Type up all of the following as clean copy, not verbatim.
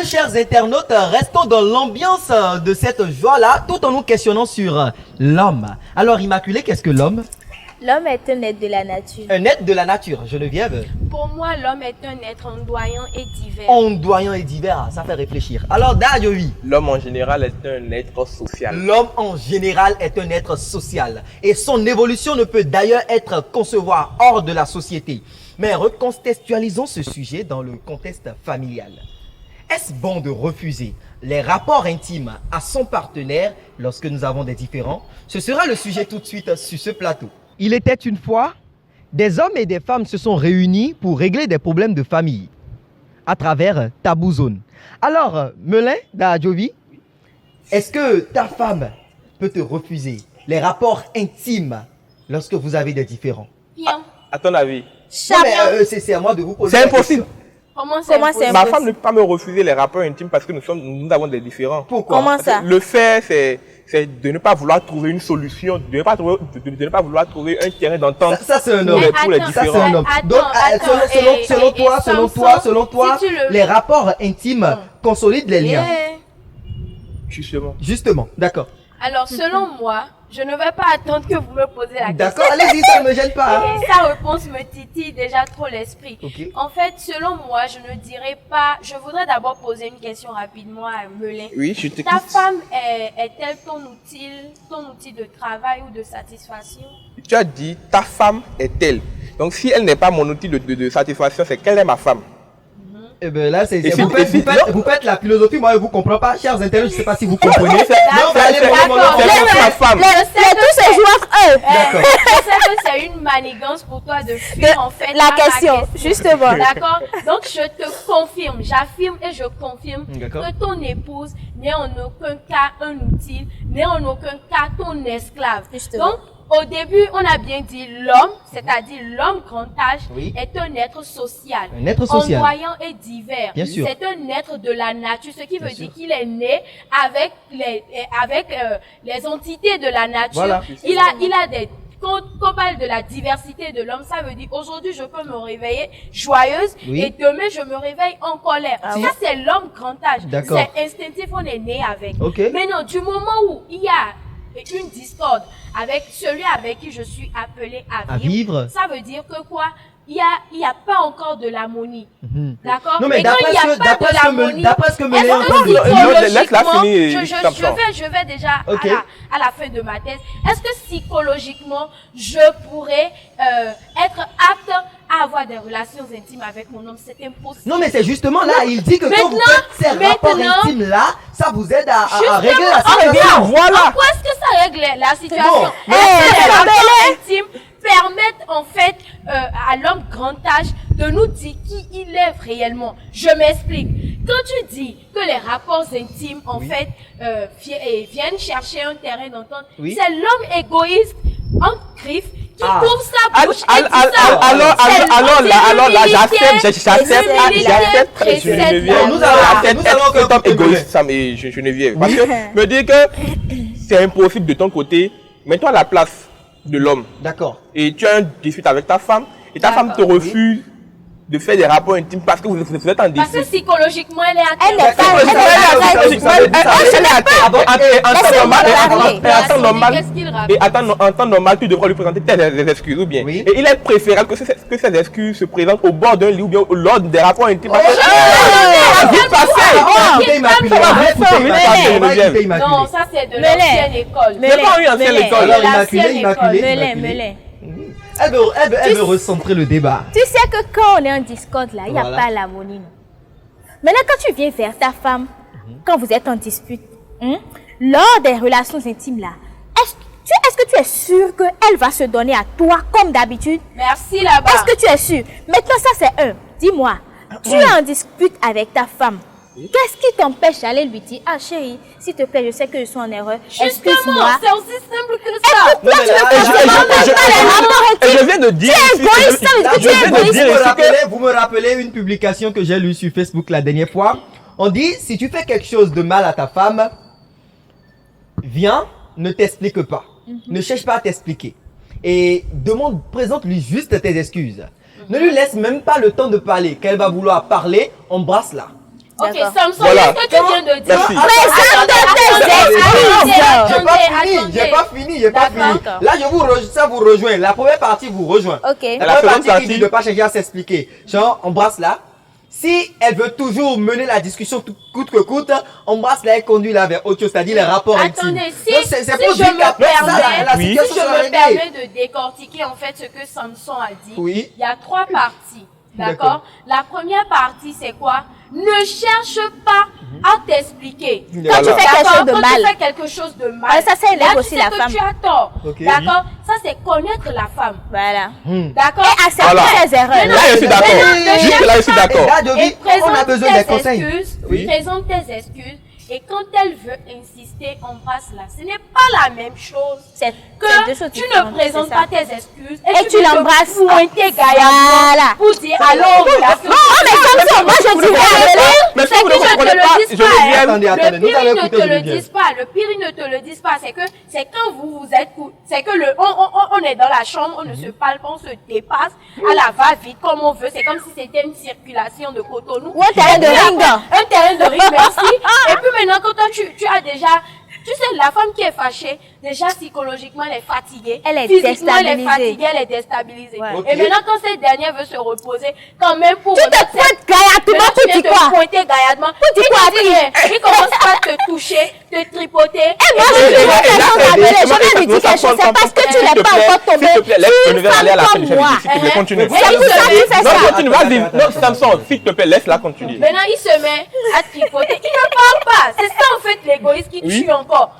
bien, chers internautes, restons dans l'ambiance de cette joie-là, tout en nous questionnant sur l'homme. Alors, Immaculée, qu'est-ce que l'homme? L'homme est un être de la nature. Un être de la nature, Geneviève. Pour moi, l'homme est un être ondoyant et divers. Ondoyant et divers, ça fait réfléchir. Alors, Dayovi. L'homme en général est un être social. L'homme en général est un être social. Et son évolution ne peut d'ailleurs être concevoir hors de la société. Mais recontextualisons ce sujet dans le contexte familial. Est-ce bon de refuser les rapports intimes à son partenaire lorsque nous avons des différends? Ce sera le sujet tout de suite sur ce plateau. Il était une fois, des hommes et des femmes se sont réunis pour régler des problèmes de famille à travers Tabou Zone. Alors, Melin Dadjovi, est-ce que ta femme peut te refuser les rapports intimes lorsque vous avez des différends? Bien. À ton avis? Non, mais c'est à moi de vous poser C'est la impossible. question. Comment c'est impossible? Ma femme ne peut pas me refuser les rapports intimes parce que nous avons des différends. Pourquoi? Comment ça? Le fait, c'est de ne pas vouloir trouver une solution, de ne pas vouloir trouver un terrain d'entente. Ça c'est un homme. Pour les attends, Ça, c'est différends. un homme. Attends, Donc, attends, selon toi, si tu le- les rapports intimes consolident les liens. Yeah. Justement. Justement, d'accord. Alors, selon moi, je ne vais pas attendre que vous me posez la question. D'accord, allez-y, ça ne me gêne pas. hein. Et sa réponse me titille déjà trop l'esprit. Ok. En fait, selon moi, je ne dirais pas... Je voudrais d'abord poser une question rapidement à Melin. Oui, je t'écoute. Ta femme est-elle ton outil de travail ou de satisfaction? Tu as dit ta femme est telle. Donc si elle n'est pas mon outil de satisfaction, c'est qu'elle est ma femme. Eh ben là, Et vous faites la philosophie, moi je vous comprends pas. Chers internautes, je sais pas si vous comprenez. Non, D'accord, mais allez, d'accord. C'est ma femme. Tous ces joueurs, eux. D'accord. Je sais que c'est une manigance pour toi de fuir en fait La à question, justement. D'accord. Donc je te confirme, j'affirme et je confirme D'accord. que ton épouse n'est en aucun cas un outil, n'est en aucun cas ton esclave. Justement. Donc au début, on a bien dit l'homme, c'est-à-dire l'homme grand âge, Oui. est un être social. Un être social. Ondoyant et divers. Bien sûr. C'est un être de la nature, ce qui Bien veut sûr. dire qu'il est né avec les entités de la nature. Voilà. Il a des... Quand on parle de la diversité de l'homme, ça veut dire aujourd'hui je peux me réveiller joyeuse Oui. et demain je me réveille en colère. Ah Ça oui. c'est l'homme grand âge. D'accord. C'est instinctif, on est né avec. Ok. Mais non, du moment où il y a une discorde avec celui avec qui je suis appelé à vivre, ça veut dire que quoi? Il y a pas encore de l'harmonie. D'accord? Non, mais Et quand il n'y a pas de l'harmonie, d'après ce que est-ce Melé est en que train de dire. Laisse-la psychologiquement, finir, comme ça. je vais déjà Ok. à la fin de ma thèse. Est-ce que psychologiquement, je pourrais être apte à avoir des relations intimes avec mon homme? C'est impossible. Non, mais c'est justement là, il dit que quand vous faites ces rapports intimes là, ça vous aide à régler la situation. Voilà. Pourquoi est-ce que ça règle la situation? bon. Est-ce que les rapports intimes permettent en fait à l'homme grand âge de nous dire qui il est réellement? Je m'explique. Quand tu dis que les rapports intimes en fait viennent chercher un terrain d'entente, Oui. c'est l'homme égoïste en griffe qui Ah. couvre sa bouche et dit ça. Alors là, j'accepte, C'est Geneviève. Nous allons Cet homme égoïste, ça me Geneviève. Parce que me dire que c'est impossible de ton côté, mets-toi à la place de l'homme. D'accord. Et tu as un dispute avec ta femme, et ta femme te refuse de faire des rapports intimes parce que vous êtes en Parce que dispute. psychologiquement, elle est à Elle terre. n'est pas. En temps normal, Qu'est-ce qu'il raconte? et en temps normal, tu devras lui présenter des excuses ou bien. Oui. Et il est préférable que ces excuses se présentent au bord d'un lit ou bien lors des rapports intimes. Parce que Écoutez Immaculée, on va écouter Immaculée. Non, ça c'est de Melé. l'ancienne école. Melé. C'est pas une ancienne Melé. école. Alors l'ancienne Immaculée, Melin, Melin. Elle veut recentrer le débat. Tu sais que quand on est en discorde là, il n'y a Voilà. pas l'harmonie. non. Maintenant, quand tu viens vers ta femme, quand vous êtes en dispute, lors des relations intimes là, est-ce que tu es sûr qu'elle va se donner à toi comme d'habitude? Merci là-bas. Est-ce que tu es sûr? Maintenant, ça c'est un. Dis-moi, tu es en dispute avec ta femme. Qu'est-ce qui t'empêche d'aller lui dire, ah chérie, s'il te plaît, je sais que je suis en erreur, Justement, excuse-moi. c'est aussi simple que ça. Non, mais là, je viens de dire. égoïste, ça veut dire que tu es égoïste. Vous me rappelez une publication que j'ai lue sur Facebook la dernière fois. On dit, si tu fais quelque chose de mal à ta femme, viens, ne t'explique pas. Ne cherche pas à t'expliquer. Et présente-lui juste tes excuses. Ne lui laisse même pas le temps de parler. Qu'elle va vouloir parler, embrasse-la. Ok, D'accord. Samson, Voilà. qu'est-ce que tu viens de dire? Merci. Présente tes excuses. J'ai pas fini. D'accord. Là, ça vous rejoint. La première partie vous rejoint. Ok. La La première seconde partie qui dit partie. de pas chercher à s'expliquer. Genre, embrasse là. Si elle veut toujours mener la discussion coûte que coûte, embrasse là et conduit-la vers autre chose, c'est-à-dire les rapports intimes. Attendez, si, Donc, c'est si pour je dire me qu'après ça, permets, la Oui. si situation je sera me réglée. permets de décortiquer en fait ce que Samson a dit, Oui. il y a 3 parties. D'accord. D'accord? La première partie, c'est quoi? Ne cherche pas à t'expliquer. Quand tu Voilà. fais quelque D'accord? chose de Quand mal. tu fais quelque chose de mal, Ah, ça, ça élève là, tu aussi sais la que femme. tu as tort. Ok. D'accord? Ça, c'est connaître la femme. Voilà. D'accord? Et accepter Voilà. ses erreurs. Là, je suis d'accord. Maintenant, ne Juste là, je suis cherche pas- d'accord. Et là, Dovi, Et on a besoin des présente tes conseils. excuses. Oui. Présente tes excuses. Et quand elle veut insister, embrasse-la. Ce n'est pas la même chose C'est que deux choses tu ne différentes, présentes c'est ça. pas tes excuses Et tu viens te l'embrasses. pointer Voilà. gaillardement pour dire alors Oh, mais Samson, moi je dirais à Amélie, Mais c'est si vous ne qu'ils ne te comprenez le pas, disent je pas. reviens. Attendez, Le nous pire, allons ils ne écouter te le Geneviève. disent pas. Le pire, ils ne te le disent pas. C'est quand vous êtes, c'est que on est dans la chambre, on ne se parle pas, on se dépasse à la va-vite comme on veut. C'est comme si c'était une circulation de Cotonou. Ou un terrain de Et puis ring. après, un terrain de ring, merci. Et puis maintenant, quand toi, tu as déjà, tu sais, la femme qui est fâchée, déjà psychologiquement, elle est fatiguée. Elle est Physiquement, elle est déstabilisée. fatiguée, elle est déstabilisée. Ouais. Ok. Et maintenant, quand cette dernière veut se reposer, quand même pour... Tu te pointes gaillardement pour tu dire quoi? pointer gaillardement. Pour dire Il quoi, te dit rien. Il commence pas à te toucher, te tripoter. Et moi, Et je puis, lui dis quelque chose à Amélie, je vais lui dire quelque chose. C'est parce que tu n'es pas encore tombé S'il te plaît, laisse sur le une verre aller à la fin femme du comme moi. chapitre. S'il te plaît, continue. C'est pour ça qu'il fait Non, ça. continue, vas-y. Non, Samson, s'il te plaît, laisse-la continuer. Maintenant, il se met à tripoter. Il ne parle pas. C'est ça, en fait, l'égoïsme qui Oui. tue encore.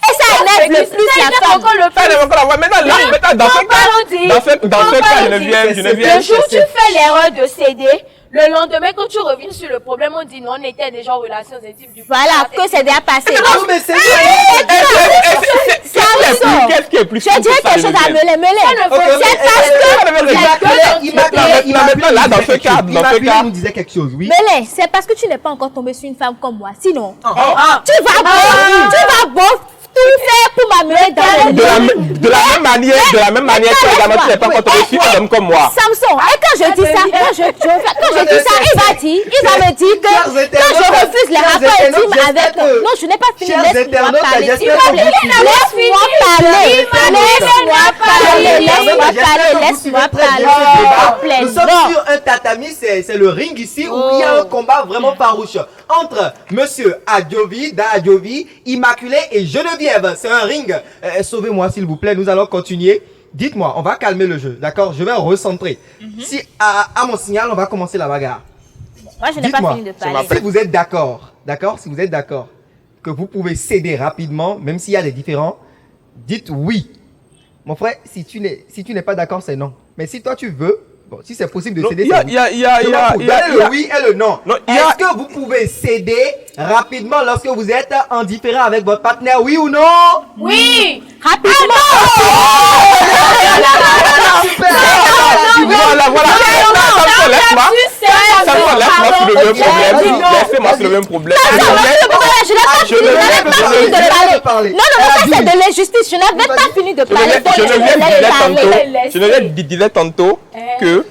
Et ça énerve le plus Ça la énerve femme. encore le Ça, elle plus. est encore là. Maintenant, là, maintenant, dans ce cas, dans ce cas, Geneviève, Le jour où tu fais l'erreur de céder, le lendemain, quand tu reviens sur le problème, on dit non, on était déjà en relations intimes du Voilà, que c'est déjà passé. Non, mais c'est Qu'est-ce qui est plus Je dirais quelque chose à Amélie. Ça ne Ok, veut- mais- c'est parce que Immaculée nous disait quelque chose, oui. Mélé, c'est parce que tu n'es pas encore tombé sur une femme comme moi. Sinon, Ah. tu vas tout faire pour m'amener dans le de la même manière, que également tu n'es pas encore tombé sur un homme comme moi. Samson, et quand je dis ça, quand je dis ça, il va me dire que quand je refuse les rapports intimes avec... Non, je n'ai pas fini, Chers laisse-moi internautes, parler. j'espère que vous Laisse-moi parler. Nous sommes sur un tatami, c'est le ring ici où il y a un combat vraiment farouche entre Monsieur Adjovi, Immaculée et Geneviève. C'est un ring. Sauvez-moi s'il vous plaît, nous allons continuer. Dites-moi, on va calmer le jeu, d'accord? Je vais recentrer. Si à mon signal, on va commencer la bagarre. Moi, je n'ai pas Dites-moi, fini de parler. si vous êtes d'accord, si vous êtes d'accord, que vous pouvez céder rapidement, même s'il y a des différends, dites oui. Mon frère, si tu n'es pas d'accord, c'est non. Mais si toi tu veux, bon, si c'est possible de Non, céder, il y a- c'est oui. il y a- il y a- Je il y m'en a- fous. il y a- Donnez il y a- le oui et le non. Non, il y a- Est-ce que vous pouvez céder rapidement lorsque vous êtes en différend avec votre partenaire, oui ou non? Oui. Rapidement. Voilà. Samson, laisse-moi. Samson, laisse-moi sur le même problème. Laissez-moi sur le même problème. Je n'avais pas fini de parler. Non, ça c'est de l'injustice. Je n'avais pas fini de parler. Geneviève disait tantôt que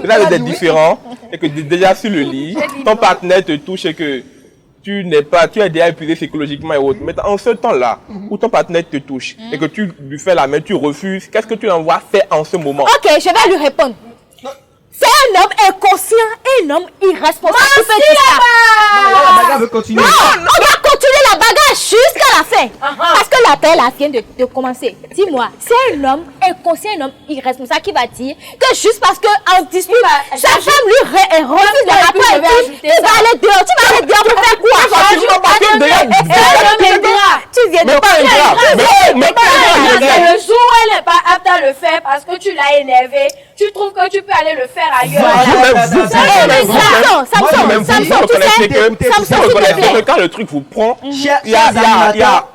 vous avez des différends et que déjà sur le lit, ton partenaire te touche et que tu es déjà épuisé psychologiquement et autres. Mais en ce temps-là, où ton partenaire te touche et que tu lui fais la main, tu refuses, qu'est-ce que tu l'envoies faire en ce moment? Ok, je vais lui répondre. C'est un homme inconscient et un homme irresponsable. La bagarre veut continuer. Non, on va continuer la bagarre jusqu'à la fin. Parce que l'appel vient de commencer. Dis-moi, c'est un homme inconscient, un homme irresponsable qui va dire que juste parce qu'en dispute, sa femme lui refuse le rapport intime, tu vas aller dehors. Tu vas aller dehors pour faire quoi? Tu viens de Mais pas un grave. Mais pas un grave. C'est le jour où elle n'est pas apte à le faire parce que tu l'as énervé, tu trouves que tu peux aller le faire ailleurs. Samson, que quand le truc vous prend, Chers il y a- animateurs,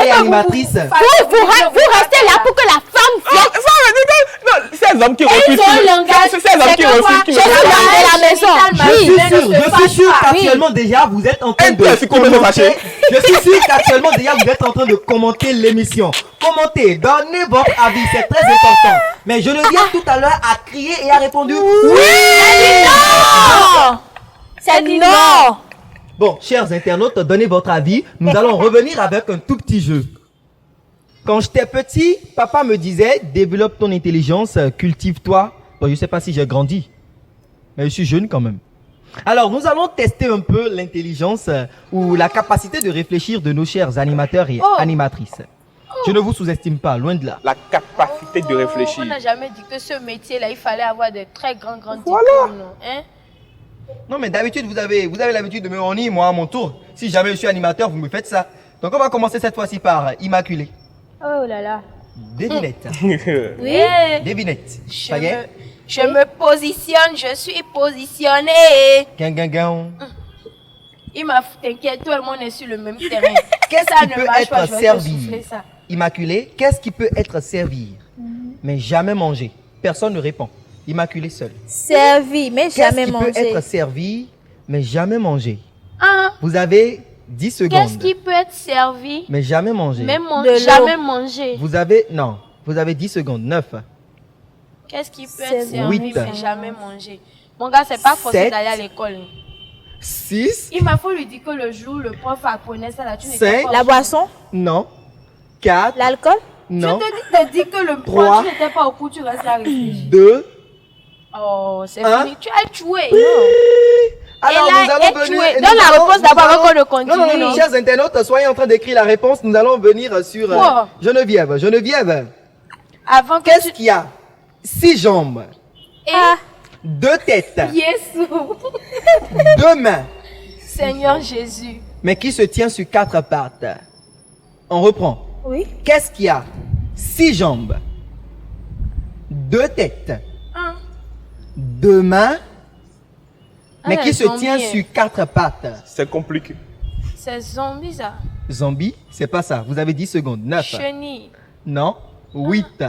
et animatrices. Vous restez là pour que la femme vienne. Ces hommes qui refusent. Ils ont un langage. Ces hommes qui refusent. Je suis là à la raison. Je suis sûr, ne se je suis fâche sûr pas. qu'actuellement déjà vous êtes en train de Est-ce qu'on peut se fâcher? Je suis sûr qu'actuellement déjà vous êtes en train de commenter l'émission. Commentez, donnez votre avis, c'est très important. Mais Geneviève tout à l'heure a crié et a répondu oui. Non! C'est non! Bon, chers internautes, donnez votre avis. Nous allons revenir avec un tout petit jeu. Quand j'étais petit, papa me disait, développe ton intelligence, cultive-toi. Bon, je sais pas si j'ai grandi, mais je suis jeune quand même. Alors, nous allons tester un peu l'intelligence ou la capacité de réfléchir de nos chers animateurs et animatrices. Je ne vous sous-estime pas, loin de là. La capacité de On réfléchir. n'a jamais dit que ce métier-là, il fallait avoir de très grands diplômes. Non, hein? Non, mais d'habitude, vous avez l'habitude de me honner, moi, à mon tour. Si jamais je suis animateur, vous me faites ça. Donc, on va commencer cette fois-ci par Immaculée. Oh là là. Devinette. Oui. Devinette. Je Ça y est? je me positionne, je suis positionnée. Gang. Il m'a t'inquiète, tout le monde est sur le même terrain. Qu'est-ce Ça qui ne peut marche pas, être je vais te servi? souffler ça. Immaculée, qu'est-ce qui peut être servir, mais jamais manger? Personne ne répond. Immaculée seule. Servi, mais Qu'est-ce jamais qui peut mangé. être servi, mais jamais mangé? Ah, Vous avez 10 secondes. qu'est-ce qui peut être servi, Mais jamais mangé. mais De l'eau. jamais mangé? Vous avez... Non. Vous avez 10 secondes. 9. Qu'est-ce qui peut Servi. être servi, 8. mais jamais mangé? Mon gars, c'est pas forcé 7. d'aller à l'école. 6. Il m'a fallu lui dire que le jour où le prof apprenait ça, là, tu n'étais Cinq. pas. La boisson, Non. 4. l'alcool. Non. Je te dis que le Trois. prof, tu n'étais pas au cours, tu restes là réfléchir. 2. Oh, c'est Un. fini. Tu as tué. Alors, là, nous allons est venir... tué. et Donne nous la allons- réponse nous d'abord allons- avant qu'on ne continue. Non, chers internautes, soyez en train d'écrire la réponse. Nous allons venir sur Quoi? Geneviève. Geneviève, Avant que qu'est-ce tu... qu'il y a? 6 jambes, Et 2 têtes, Yesu, 2 mains, Seigneur Jésus. mais qui se tient sur 4 pattes. On reprend. Oui. Qu'est-ce qu'il y a? 6 jambes, 2 têtes, Un. 2 mains, mais Ah, qui se zombie. tient sur 4 pattes. C'est compliqué. C'est zombie ça. Zombie, c'est pas ça. Vous avez 10 secondes. 9. Chenille. Non. 8.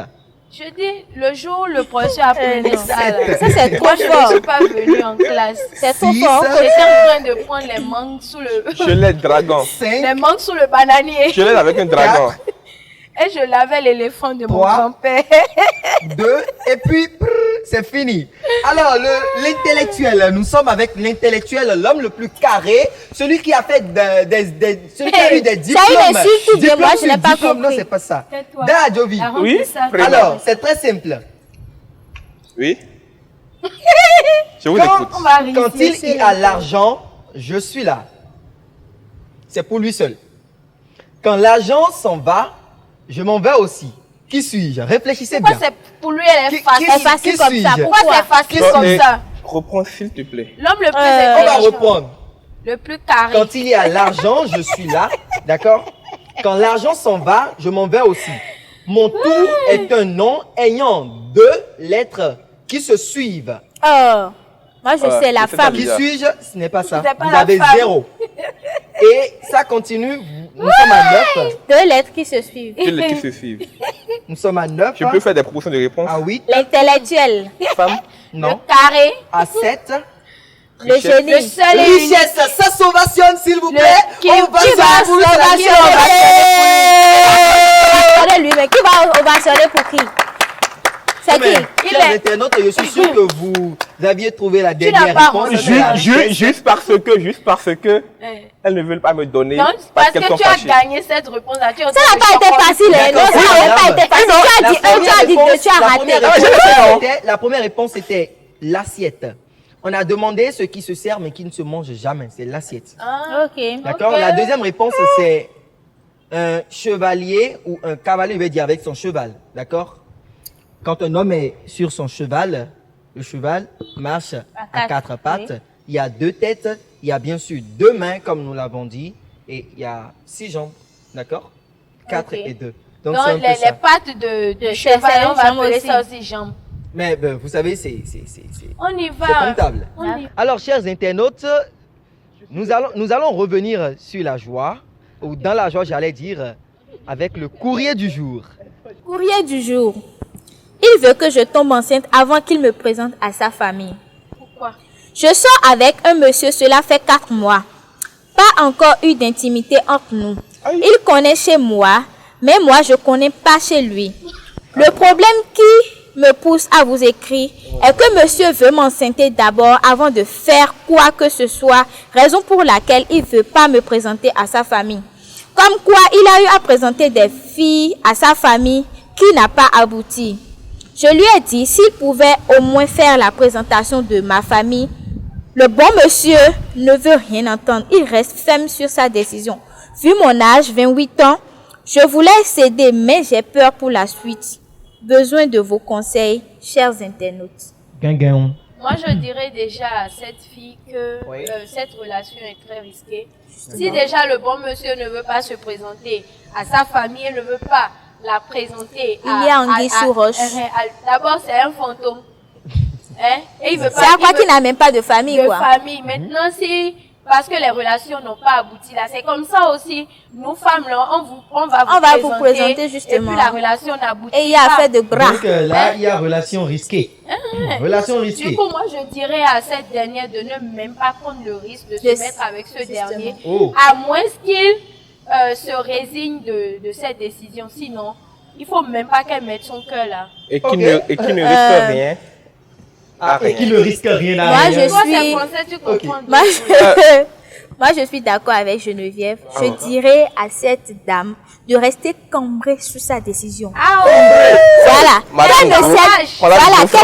Je dis, le jour où le professeur apprenait non. ça, là, Ça, c'est trop moi, je ne fort. suis pas venue en classe. C'est trop Six. fort. J'étais en train de prendre les mangues sous le... Je l'ai dragon. 5. les mangues sous le bananier. Je l'ai avec un dragon. Et je lavais l'éléphant de mon Trois. grand-père. 2 et puis c'est fini. Alors l'intellectuel, nous sommes avec l'intellectuel, l'homme le plus carré, celui qui a fait celui qui a eu des diplômes. Ça, il est sûr, Diplôme moi, je sur n'ai pas diplôme. Non, compris. c'est pas ça. Tais-toi. Da Jovi. La Oui, remplissage. frère. Alors, c'est très simple. Oui. Je vous Quand, écoute. On va réussir. quand il y a l'argent, je suis là. C'est pour lui seul. Quand l'argent s'en va, je m'en vais aussi. Qui suis-je? Réfléchissez Pourquoi bien. c'est pour lui, elle est Qui- facile. qui- facile qui comme ça. suis-je? Pourquoi c'est facile Non, comme mais ça? reprends s'il te plaît. L'homme le plus On va intelligent, reprendre. le plus carré. Quand il y a l'argent, je suis là. D'accord? Quand l'argent s'en va, je m'en vais aussi. Mon tour est un nom ayant 2 lettres qui se suivent. Oh. Moi, je sais, la c'est femme. Qui Bizarre. suis-je? Ce n'est pas ça. C'est pas Vous la avez femme. 0. Et ça continue. Nous sommes à 9. 2 lettres qui se suivent. Je l'ai qui se suivent. Nous sommes à 9. Je peux faire des propositions de réponse. À 8. L'intellectuel. Femme? Le Non. carré. À 7. Le Richesse. Le génie. seul et unique. Richesse, ça s'ovationne s'il vous Le- plaît. qui- On va qui se va pour s'ovationner? Regardez lui, mais qui va ovationner pour qui? C'est Mais, qui? chers internautes, je suis sûr que vous aviez trouvé la n'as dernière pas réponse. rendu. Juste parce que elles ne veulent pas me donner. Non, parce qu'elles que sont tu as fâchées. gagné cette réponse-là. Tu es en Ça train n'a de pas été choquer. facile, hein. Non, D'accord, ça n'a pas été facile. Tu as dit 1, tu as dit 2, tu as raté. La première réponse était l'assiette. On a demandé ce qui se sert mais qui ne se mange jamais. C'est l'assiette. Ah, Ok. D'accord? Ok. La deuxième réponse, c'est un chevalier ou un cavalier, je vais dire, avec son cheval. D'accord? Quand un homme est sur son cheval, le cheval marche à 4 pattes. oui. Il y a 2 têtes. Il y a bien sûr 2 mains, comme nous l'avons dit. Et il y a 6 jambes. D'accord? 4 Ok. et 2. Donc, Donc, c'est un peu les ça. pattes de C'est cheval, ça, on va jambes appeler aussi. ça aussi jambes. Mais ben, vous savez, c'est On y va. comptable. On y va. Alors, chers internautes, nous allons revenir sur la joie, ou dans la joie, j'allais dire, avec le courrier du jour. Courrier du jour. Il veut que je tombe enceinte avant qu'il me présente à sa famille. Pourquoi? Je sors avec un monsieur, cela fait 4 mois. Pas encore eu d'intimité entre nous. Il connaît chez moi, mais moi je connais pas chez lui. Le problème qui me pousse à vous écrire est que monsieur veut m'enceinte d'abord avant de faire quoi que ce soit, raison pour laquelle il veut pas me présenter à sa famille. Comme quoi il a eu à présenter des filles à sa famille qui n'a pas abouti. Je lui ai dit s'il pouvait au moins faire la présentation de ma famille. Le bon monsieur ne veut rien entendre. Il reste ferme sur sa décision. Vu mon âge, 28 ans, je voulais céder, mais j'ai peur pour la suite. Besoin de vos conseils, chers internautes. Guinguin. Moi, je dirais déjà à cette fille que cette relation est très risquée. Si déjà le bon monsieur ne veut pas se présenter à sa famille, il ne veut pas la présenter Il y a anguille sous roche. D'abord, c'est un fantôme. Hein? Et il veut pas. C'est à quoi qu'il n'a même pas de famille, quoi. Maintenant, si, parce que les relations n'ont pas abouti là, c'est comme ça aussi. Nous femmes là, on va vous présenter justement. Et puis la relation n'aboutit pas. Et il y a affaire de bras. Donc là, il y a relation risquée. Relation risquée. Du coup, moi, je dirais à cette dernière de ne même pas prendre le risque de se mettre avec ce dernier, à moins qu'il se résigne de cette décision. Sinon, il faut même pas qu'elle mette son cœur là. Et qui ne risque rien. Et qui ne risque rien à Moi, rien. Moi, je suis d'accord avec Geneviève. Je dirais à cette dame de rester cambrée sur sa décision. Voilà. Qu'elle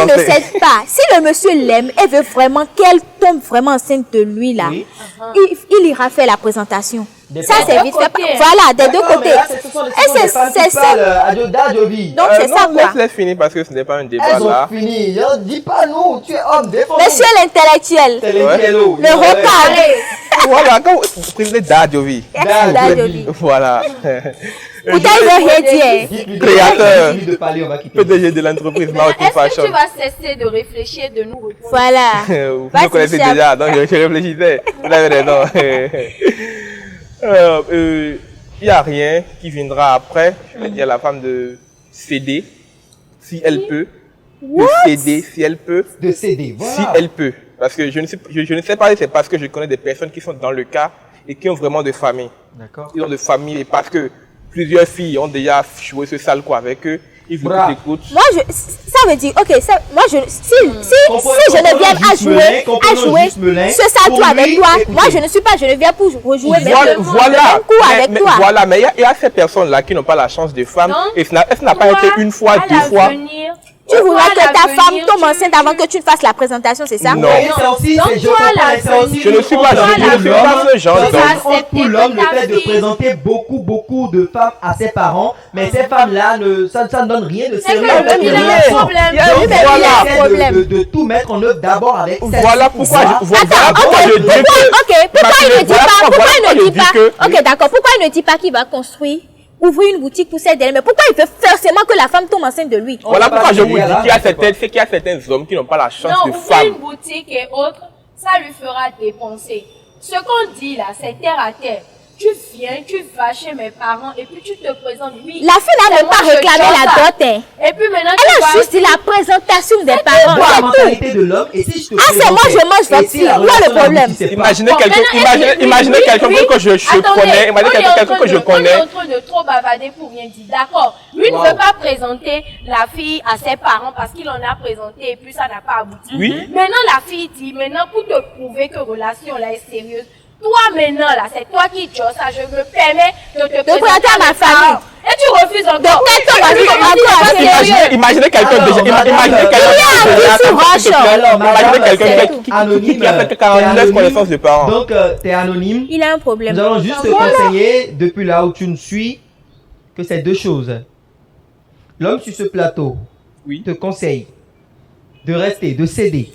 ne cède pas. Si le monsieur l'aime et veut vraiment qu'elle tombe vraiment enceinte de lui, là, il ira faire la présentation. Ça, c'est vite fait. Voilà, des deux côtés. Et c'est ça. Donc, c'est ça, quoi. Laisse finir parce que ce n'est pas un débat Elles ont là. fini. Dis pas nous, tu es homme, défends-nous. Monsieur l'intellectuel. Le repas. Voilà, quand vous prenez Dadjovi. Voilà. Pourtant, il veut rien dire. Créateur. On va quitter. PDG de l'entreprise Martin Est-ce que Fashion. tu vas cesser de réfléchir, de nous répondre? Voilà. Vous me connaissez déjà, donc je réfléchissais. Vous avez raison. Il n'y a rien qui viendra après. Je vais dire à la femme de céder, si elle peut. De céder, si elle peut. De céder, voilà. Si elle peut. Parce que je ne sais pas si c'est parce que je connais des personnes qui sont dans le cas et qui ont vraiment de famille. D'accord. Ils ont de famille et parce que plusieurs filles ont déjà joué ce sale coup avec eux. Ils vous écoutent. Moi, ça veut dire, ok, ça, moi, si Geneviève a joué ce sale coup avec toi, moi, je ne suis pas Geneviève pour rejouer le même coup avec toi. Voilà, mais il y a ces personnes-là qui n'ont pas la chance de femme et ça n'a pas été une fois, deux fois. Tu voudrais que ta femme tombe enceinte avant que tu ne fasses la présentation, c'est ça? Non. Je ne suis pas ce genre d'homme. Pour l'homme, le fait de présenter beaucoup de femmes à ses parents, mais ces femmes-là, ça ne donne rien de sérieux. Il a un problème. De tout mettre en œuvre d'abord avec cette Voilà pourquoi je dis Ok, d'accord. Pourquoi il ne dit pas qu'il va construire, ouvrir une boutique pour cette dernière? Mais pourquoi il veut forcément que la femme tombe enceinte de lui? Voilà pourquoi je vous dis qu'il y a certains hommes qui n'ont pas la chance de ouvrir femme. une boutique et autres, ça lui fera dépenser. Ce qu'on dit là, c'est terre à terre. Tu viens, tu vas chez mes parents et puis tu te présentes. Oui, la fille n'a même pas réclamé la dot. Et puis maintenant, elle a juste la présentation des parents. C'est la mentalité de l'homme. Et si je te c'est moi, je mange votre fille. Moi, le problème. Imaginez quelqu'un que je connais. Imaginez quelqu'un que je connais. On est en train de trop bavarder pour rien dire. D'accord. Lui ne veut pas présenter la fille à ses parents parce qu'il en a présenté et puis ça n'a pas abouti. Oui. Maintenant, la fille dit, maintenant, pour te prouver que relation là est sérieuse, toi maintenant là, c'est toi qui dis ça, je me permets de te présenter à ma famille. Et tu refuses encore. Imaginez quelqu'un qui a fait 49 connaissances de parents. Donc, tu es anonyme. Il a un problème. Nous allons juste te conseiller, depuis là où tu nous suis, que c'est deux choses. L'homme sur ce plateau te conseille de rester, de céder,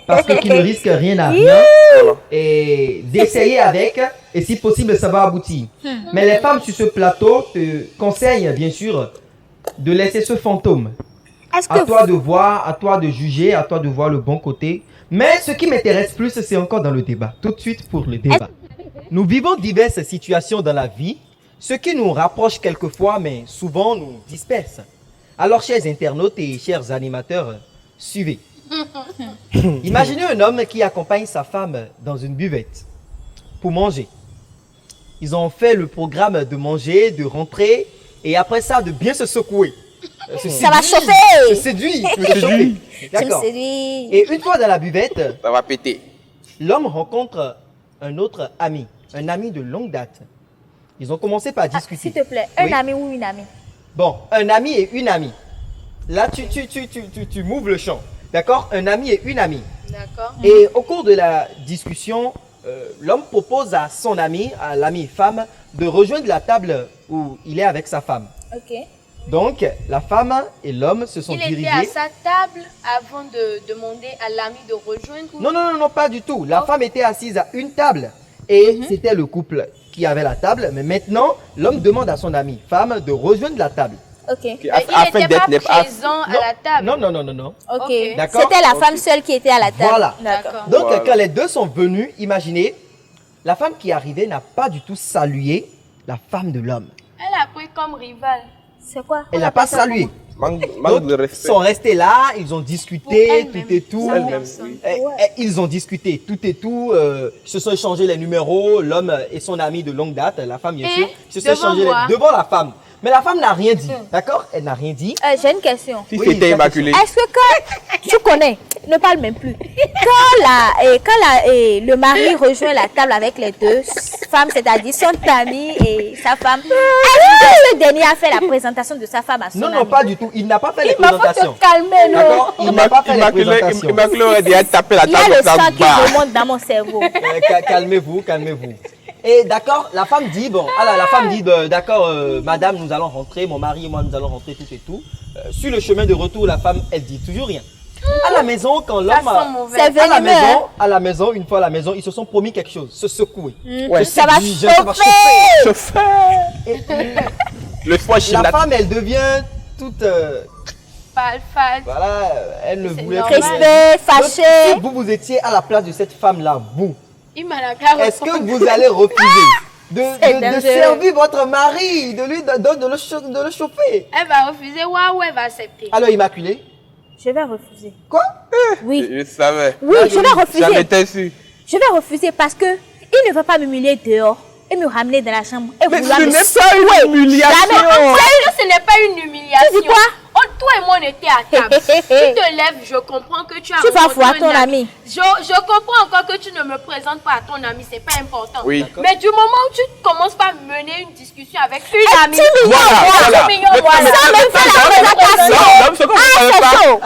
parce que tu ne risques rien à rien, et d'essayer avec, et si possible, ça va aboutir. Mais les femmes sur ce plateau te conseillent, bien sûr, de laisser ce fantôme. À toi de voir, à toi de juger, à toi de voir le bon côté. Mais ce qui m'intéresse plus, c'est encore dans le débat. Tout de suite pour le débat. Nous vivons diverses situations dans la vie, ce qui nous rapproche quelquefois, mais souvent nous disperse. Alors, chers internautes et chers animateurs, suivez. Imaginez un homme qui accompagne sa femme dans une buvette pour manger. Ils ont fait le programme de manger, de rentrer et après ça de bien se secouer. Ça va chauffer. Se séduire. Se chauffer. Tu me D'accord. séduis. Et une fois dans la buvette, Ça va péter. l'homme rencontre un autre ami, un ami de longue date. Ils ont commencé par discuter. S'il te plaît, un Oui. ami ou une amie? Bon, un ami et une amie. Là, tu m'ouvres le champ. D'accord? Un ami et une amie. D'accord. Et au cours de la discussion, l'homme propose à son ami, à l'ami femme, de rejoindre la table où il est avec sa femme. Ok. Donc, la femme et l'homme se sont Il était dirigés. à sa table avant de demander à l'ami de rejoindre. ou- Non, pas du tout. La femme était assise à une table et c'était le couple qui avait la table. Mais maintenant, l'homme demande à son ami femme de rejoindre la table. Ok. Mais il n'était pas présent à la table. Non. Ok. Ok. D'accord. C'était la femme seule qui était à la table. Voilà. D'accord. Donc, Voilà. quand les deux sont venus, imaginez, la femme qui arrivait n'a pas du tout salué la femme de l'homme. Elle a pris comme rival. C'est quoi? Elle n'a pas salué. Manque Donc, de ils respect. sont restés là, ils ont Pour discuté, elle-même. tout et tout. Sa Elle-même, personne. oui. Ils ont discuté tout et tout. Ils se sont échangés les numéros, l'homme et son ami de longue date, la femme bien Et sûr. Ils se sont devant échangés moi. devant la femme. Mais la femme n'a rien dit, d'accord? Elle n'a rien dit. J'ai une question. Si Oui, c'était ça, immaculé. Est-ce que quand tu connais, ne parle même plus, le mari rejoint la table avec les deux femmes, c'est-à-dire son ami et sa femme, est-ce que le dernier a fait la présentation de sa femme à son Non, ami? non, pas du tout. Il n'a pas fait les Il m'a fait présentations. te calmer, non? D'accord? Il n'a pas fait les présentations. Immaculé aurait déjà tapé la Il y a table le comme ça. sang qui bah. remonte dans mon cerveau. Calmez-vous. Et d'accord, la femme dit, d'accord, madame, nous allons rentrer, mon mari et moi, nous allons rentrer tout et tout. Sur le chemin de retour, la femme, elle dit toujours rien. À la maison, quand l'homme Ça sent mauvais. C'est à la venimeux, maison, à la maison, une fois à la maison, ils se sont promis quelque chose, se secouer. Ouais. Se Ça va séduire, ça va chauffer. chauffer. Je fais. Et Le foie la chinate. femme, elle devient toute, Fal. voilà, elle ne C'est voulait normal. plus. Crispé, Donc, fâché. si vous étiez à la place de cette femme-là, vous, Il m'a la caresse. est-ce que vous allez refuser de dangereux. servir votre mari, de le chauffer? Elle va refuser ou elle va accepter. Alors, Immaculée, Je vais refuser. quoi? Oui. Je savais. Oui, je vais J'en refuser. étais sûr. Je vais refuser parce que il ne va pas m'humilier dehors et me ramener dans la chambre et Mais vouloir ce me n'est pas secouer. une humiliation. Sérieux, ce n'est pas une humiliation. Tu dis quoi? Toi et moi, on était à table. Tu te lèves, je comprends que tu as Tu vas rencontré voir un ton ami. Je comprends encore que tu ne me présentes pas à ton ami, c'est pas important. Oui. Mais du moment où tu commences pas à mener une discussion avec une amie, 10 millions, Voilà. 10 millions, Mais- voilà. Ça même fait la Non, présentation. non, ce qu'on ne Ah, savait c'est pas. chaud.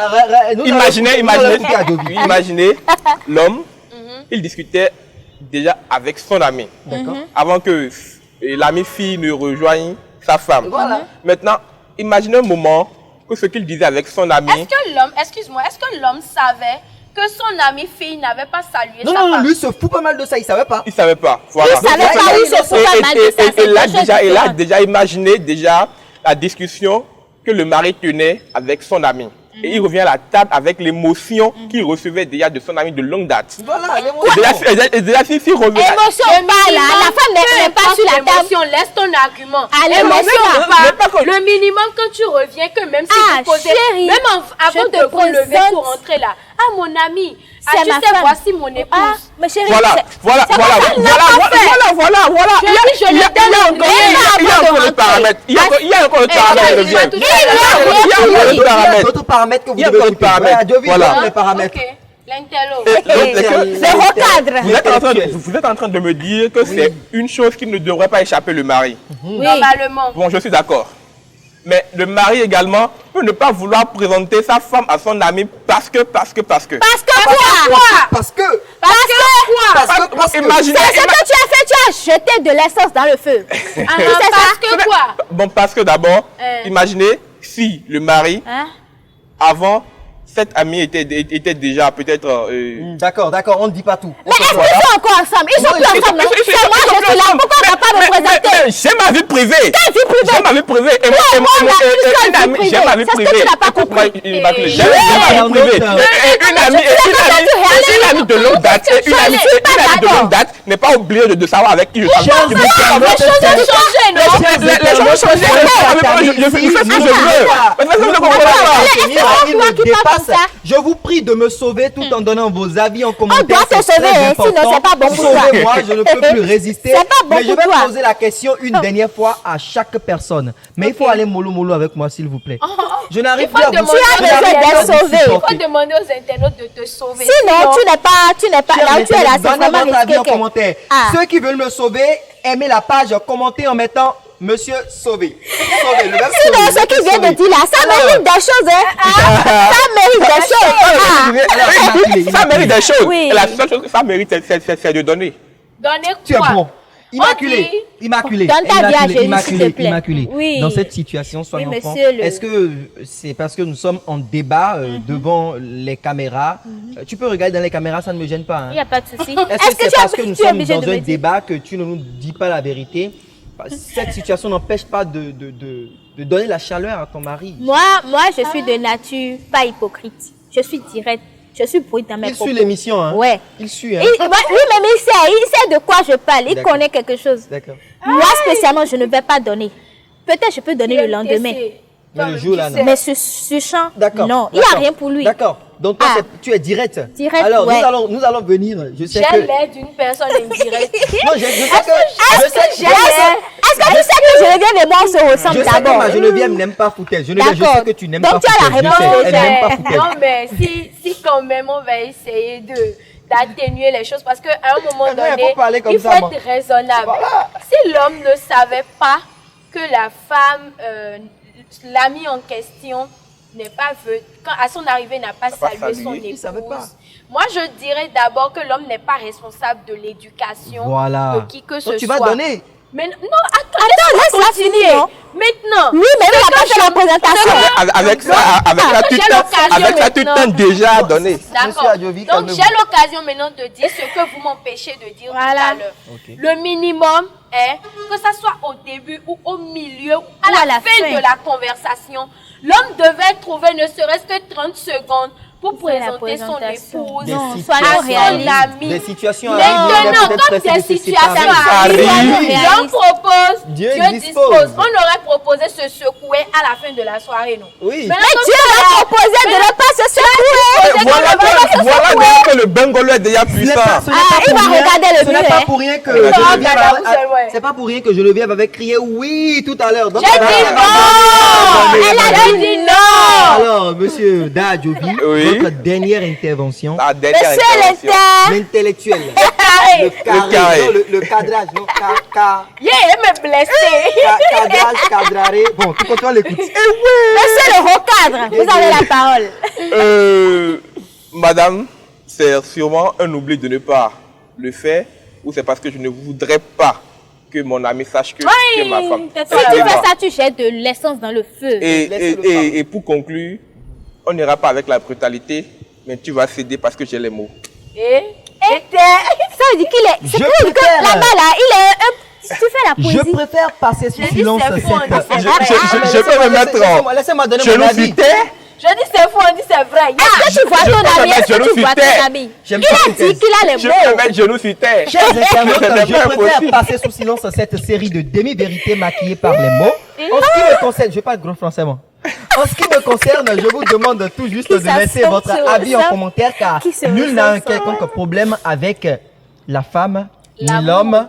Imaginez l'homme, il discutait déjà avec son ami D'accord. avant que l'ami fille ne rejoigne sa femme. Voilà. Maintenant, imaginez un moment que ce qu'il disait avec son ami. Est-ce que l'homme, excuse-moi, est-ce que l'homme savait que son amie fille n'avait pas salué Non, sa non, femme? lui se fout pas mal de ça, il savait pas. Il ne savait pas. Voilà. Il savait pas, oui, se fout pas mal de ça. C'est Et là, deux choses déjà, différentes. déjà, imaginez déjà la discussion que le mari tenait avec son ami. Et il revient à la table avec l'émotion qu'il recevait déjà de son ami de longue date. Voilà, Et l'émotion. déjà, si revient. Émotion pas là. La femme n'est pas sur la table. L'émotion, laisse ton argument. Allez, L'émotion laisse-la. pas. Le minimum quand tu reviens, que même si Ah, vous posez, chérie, même avant je te de vous lever présente. pour rentrer là. Ah, mon ami, C'est tu ma sais, femme. voici mon épouse. Ah, mais chérie, Voilà, c'est- voilà. c'est ma femme, n'a pas fait. Je dis, je le donne au Il y a encore le paramètre. Il y a encore le paramètre. il va tout Il y a encore le Il y a paramètre. d'autres paramètres que vous Il y a devez d'autres occuper. paramètres. Voilà, Jovi, Voilà. donne les paramètres. Ok, l'intello. Le recadre. Vous êtes en train de me dire que c'est une chose qui ne devrait pas échapper le mari. Oui. Normalement. Bon, je suis d'accord. Mais le mari également peut ne pas vouloir présenter sa femme à son ami parce que. Parce que quoi? Parce que. Parce que quoi? Parce que. Imaginez. C'est ce que tu as fait, tu as jeté de l'essence dans le feu. Ah, C'est parce ça? que quoi? Bon, parce que d'abord, imaginez si le mari, Hein? avant, cette amie était déjà peut-être. D'accord, on ne dit pas tout. Mais est-ce qu'ils sont encore ensemble? Ils sont plus ensemble, non? C'est moi, je suis là. Pourquoi on ne va pas me présenter? J'ai ma vie privée. Ta vie privée. J'ai ma vie privée. Et Non, moi, on a une une amie, vie j'ai ma vie privée. C'est ce que privée. tu n'as pas Écoute-moi, compris. Immaculée, j'ai Oui. ma vie privée. Et une amie de longue date, une amie de longue date n'est pas obligée de savoir avec qui je travaille. Les choses ont changé, non? Les choses ont changé. Je fais ce que je veux. Mais ça, je ne comprends pas. Il ne dépasse ça. Je vous prie de me sauver tout en donnant vos avis en commentaire. On doit te c'est sauver, très hein, important. sinon c'est pas bon pour toi. Sauvez-moi, je ne peux plus résister. C'est pas bon Mais je pour vais toi. poser la question une dernière fois à chaque personne. Mais il faut aller mollo avec moi, s'il vous plaît. Je n'arrive Il plus faut à vous demander Tu as besoin aux d'être internautes- sauvé. Il faut demander aux internautes de te sauver. Sinon, tu n'es pas Chers là où tu es là, c'est donnez vraiment votre avis en risqué. commentaire. Ah. Ceux qui veulent me sauver, aimez la page, commentez en mettant Monsieur Sauvé. Sauvé, le verbe Sinon, sauver, ce qu'il Monsieur vient de Sauvé. dire là, ça Alors, mérite des choses, hein. Ça mérite des choses. Ah. alors, immaculé, Ça mérite des choses. Oui. Et la seule chose que ça mérite, c'est de donner. Donnez Tu es quoi? bon. Immaculé, immaculé, Donne ta vie à immaculé, Jésus, immaculé, s'il te plaît. immaculé. Oui. Dans cette situation, soyons Oui, francs. monsieur le- Est-ce que c'est parce que nous sommes en débat devant les caméras? Tu peux regarder dans les caméras, ça ne me gêne pas. Hein. Il n'y a pas de souci. Est-ce que c'est parce que nous tu es sommes obligé dans de un me dire? débat que tu ne nous dis pas la vérité? Cette situation n'empêche pas de donner la chaleur à ton mari. Moi, je suis de nature pas hypocrite. Je suis directe. Je suis brute dans mes Il propos. suit l'émission, hein? Ouais. Il suit, hein? Lui-même, il sait de quoi je parle. Il D'accord. connaît quelque chose. D'accord. Moi, spécialement, je ne vais pas donner. Peut-être je peux donner le lendemain. Mais le jour là, non. Mais ce champ, D'accord. non, il n'y a d'accord. rien pour lui. D'accord. Donc toi, Ah. tu es direct. Direct, Alors ouais. nous allons venir. Je sais J'ai que. l'air d'une personne indirecte. Non, je sais que. Est-ce que tu sais que Geneviève et moi, on se Je ressemble sais que d'abord? ma Geneviève n'aime pas foutaise. Geneviève, je D'accord. sais que tu n'aimes Donc pas tu as la foutaise. Je réponse sais, elle déjà. n'aime pas foutaise. Non, mais si quand même on va essayer d'atténuer les choses parce qu'à un moment Mais non, il donné, faut parler comme il faut ça, moi. être raisonnable. Voilà. Si l'homme ne savait pas que la femme, l'ami en question, n'est pas à son arrivée n'a pas pas salué son salué, il savait pas. épouse. Moi, je dirais d'abord que l'homme n'est pas responsable de l'éducation Voilà. de qui que ce Donc tu soit. vas donner. Mais non, attends, laisse-la continuer. finir, non? Maintenant, Oui, mais il n'a pas fait la présentation. Avec ça, j'ai l'occasion tu maintenant. t'es déjà à donner. d'accord. Monsieur Adjovi, Donc, calmez-vous. j'ai l'occasion maintenant de dire ce que vous m'empêchez de dire tout à l'heure. Ok. Le minimum est que ça soit au début ou au milieu ou à la fin de la conversation. L'homme devait trouver ne serait-ce que 30 secondes pour Pour la présenter son présentation. épouse Non, à soyons son réalistes. ami. Des situations Maintenant, arrivent, comme peut-être des pressés de se situations séparer. arrivent, Arrive. Dieu propose, Dieu Dieu dispose. dispose. On aurait proposé se secouer à la fin de la soirée, non? Oui. Maintenant, Mais Dieu va proposer de ne pas se secouer. Voilà que le bengolo est déjà puissant. il va regarder le Ce n'est mur, pas hein. pour rien que Non, Geneviève là, a- vous savez, ouais. c'est pas pour rien que Geneviève avait crié oui tout à l'heure. Donc, J'ai elle dit va- non! Elle a dit non! Alors, monsieur Dadjovi, Oui. votre dernière intervention, La dernière Monsieur intervention. l'État. l'intellectuel, Carré. le carré. non, le cadrage, non, Yeah, elle me blessée. cadrage, cadraré. Bon, tu contrôles l'écoute. Monsieur le recadre, vous avez la parole. Madame, c'est sûrement un oubli de ne pas le faire ou c'est parce que je ne voudrais pas que mon ami sache que tu es ma femme. c'est Si tu Excusez-moi. fais ça, tu jettes de l'essence dans le feu. Et pour conclure, on n'ira pas avec la brutalité, mais tu vas céder parce que j'ai les mots. Ça veut dire qu'il est. Je C'est pour dire que préfère- là-bas, là, il est. Si tu fais la Je poésie. préfère passer sous J'ai dit silence c'est faux, on dit c'est cette... vrai. Je peux me mettre Laissez-moi donner genou mon sur avis. terre. Je dis c'est faux, on dit c'est vrai. Est-ce que tu vois je ton peux ami? mettre Est-ce genou que tu sur vois terre. ton ami? J'aime Il pas a cette dit qu'il a les Je peux mots. mettre genou sur terre. Chers internautes, C'est je même préfère impossible. passer sous silence cette série de demi-vérités maquillées par les mots. En ce qui me concerne, je parle gros français moi. En ce qui me concerne, je vous demande tout juste de ça laisser sent votre se avis en ressemble. commentaire car Qui se nul n'a un ressemble, ça. quelconque problème avec la femme, ni L'amour. l'homme,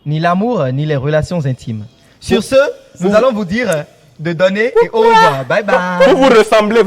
ni l'amour, ni les relations intimes. Sur ce, nous allons vous dire de donner et au revoir. Bye bye. Vous ressemblez.